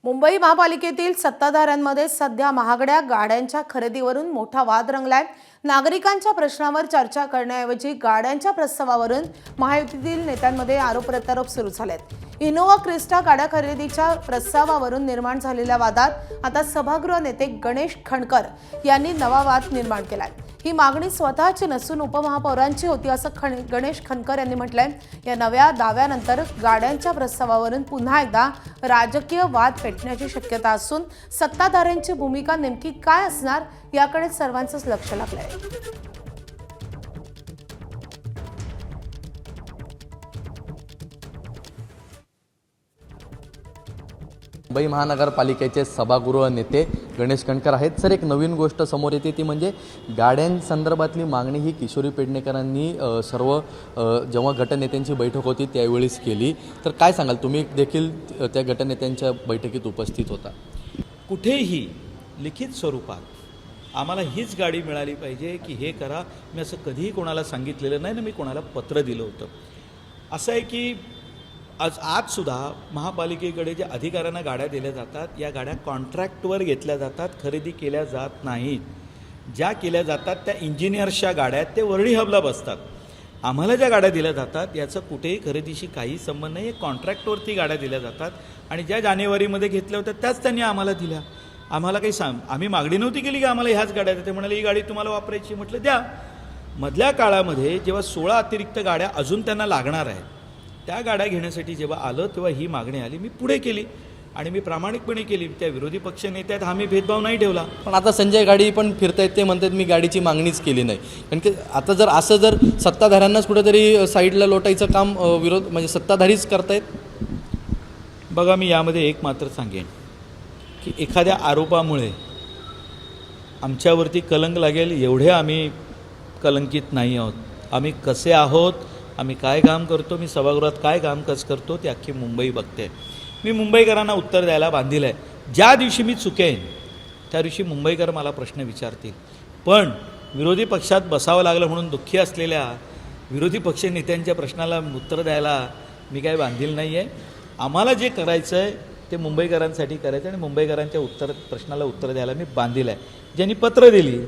मुंबई महापालिकेतील सत्ताधाऱ्यांमध्ये सध्या महागड्या गाड्यांच्या खरेदीवरून मोठा वाद रंगलाय। नागरिकांच्या प्रश्नावर चर्चा करण्याऐवजी गाड्यांच्या प्रस्तावावरून महायुतीतील नेत्यांमध्ये आरोप प्रत्यारोप सुरू झालेत। इनोवा क्रिस्टा गाड्या खरेदीच्या प्रस्तावावरून निर्माण झालेल्या वादात आता सभागृह नेते गणेश खणकर यांनी नवा वाद निर्माण केलाय। ही मागणी स्वतःची नसून उपमहापौरांची होती असं गणेश खणकर यांनी म्हटलंय। या नव्या दाव्यानंतर गाड्यांच्या प्रस्तावावरून पुन्हा एकदा राजकीय वाद पेटण्याची शक्यता असून सत्ताधाऱ्यांची भूमिका नेमकी काय असणार याकडे सर्वांचंच लक्ष लागलंय। मुंबई महानगरपालिकेचे सभागृह नेते गणेश खणकर आहेत। सर, एक नवीन गोष्ट समोर येते ती म्हणजे गाड्यांसंदर्भातली मागणी ही किशोरी पेडणेकरांनी जेव्हा गटनेत्यांची बैठक होती त्यावेळीच केली। तर काय सांगाल, तुम्ही देखील त्या गटनेत्यांच्या बैठकीत उपस्थित होता? कुठेही लिखित स्वरूपात आम्हाला हीच गाडी मिळाली पाहिजे की हे करा, मी असं कधीही कोणाला सांगितलेलं नाही ना, मी कोणाला पत्र दिलं होतं। असं आहे की आजसुद्धा महापालिकेकडे ज्या अधिकाऱ्यांना गाड्या दिल्या जातात या गाड्या कॉन्ट्रॅक्टवर घेतल्या जातात, खरेदी केल्या जात नाहीत। ज्या केल्या जातात त्या इंजिनियर्सच्या गाड्या ते वर्णी हबला बसतात। आम्हाला ज्या गाड्या दिल्या जातात याचं कुठेही खरेदीशी काही संबंध नाही, कॉन्ट्रॅक्टवरती गाड्या दिल्या जातात आणि ज्या जानेवारीमध्ये घेतल्या होत्या त्याच त्यांनी आम्हाला दिल्या। आम्हाला काही आम्ही मागणी नव्हती केली की आम्हाला ह्याच गाड्या द्या। ते म्हणाले ही गाडी तुम्हाला वापरायची, म्हटलं द्या। मधल्या काळामध्ये जेव्हा 16 अतिरिक्त गाड्या अजून त्यांना लागणार आहेत त्या गाड्या घेण्यासाठी जेव्हा आलं तेव्हा ही मागणी आली, मी पुढे केली आणि मी प्रामाणिकपणे केली। त्या विरोधी पक्ष नेत्यात आम्ही भेदभाव नाही ठेवला। पण आता संजय गाडी पण फिरतायत, ते म्हणतात मी गाडीची मागणीच केली नाही। कारण की आता जर सत्ताधाऱ्यांनाच कुठेतरी साईडला लोटायचं काम म्हणजे सत्ताधारीच करतायत। बघा, मी यामध्ये एक मात्र सांगेन की एखाद्या आरोपामुळे आमच्यावरती कलंक लागेल एवढे आम्ही कलंकित नाही आहोत। आम्ही कसे आहोत, आम्ही काय काम करतो, मी सभागृहात काय कामकाज करतो ते अख्खी मुंबई बघते। मी मुंबईकरांना उत्तर द्यायला बांधील आहे। ज्या दिवशी मी चुकेन त्या दिवशी मुंबईकर मला प्रश्न विचारतील। पण विरोधी पक्षात बसावं लागलं म्हणून दुःखी असलेल्या विरोधी पक्ष नेत्यांच्या प्रश्नाला उत्तर द्यायला मी काय बांधील नाही आहे। आम्हाला जे करायचं आहे ते मुंबईकरांसाठी करायचं आणि मुंबईकरांच्या प्रश्नाला उत्तर द्यायला मी बांधील आहे। ज्यांनी पत्र दिली,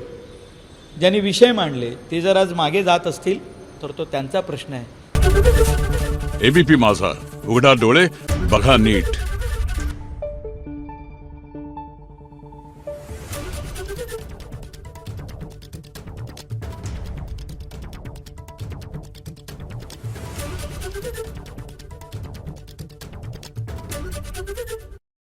ज्यांनी विषय मांडले ते जर आज मागे जात असतील तर तो त्यांचा प्रश्न आहे। एबीपी माझा, उघडा डोळे बघा नीट।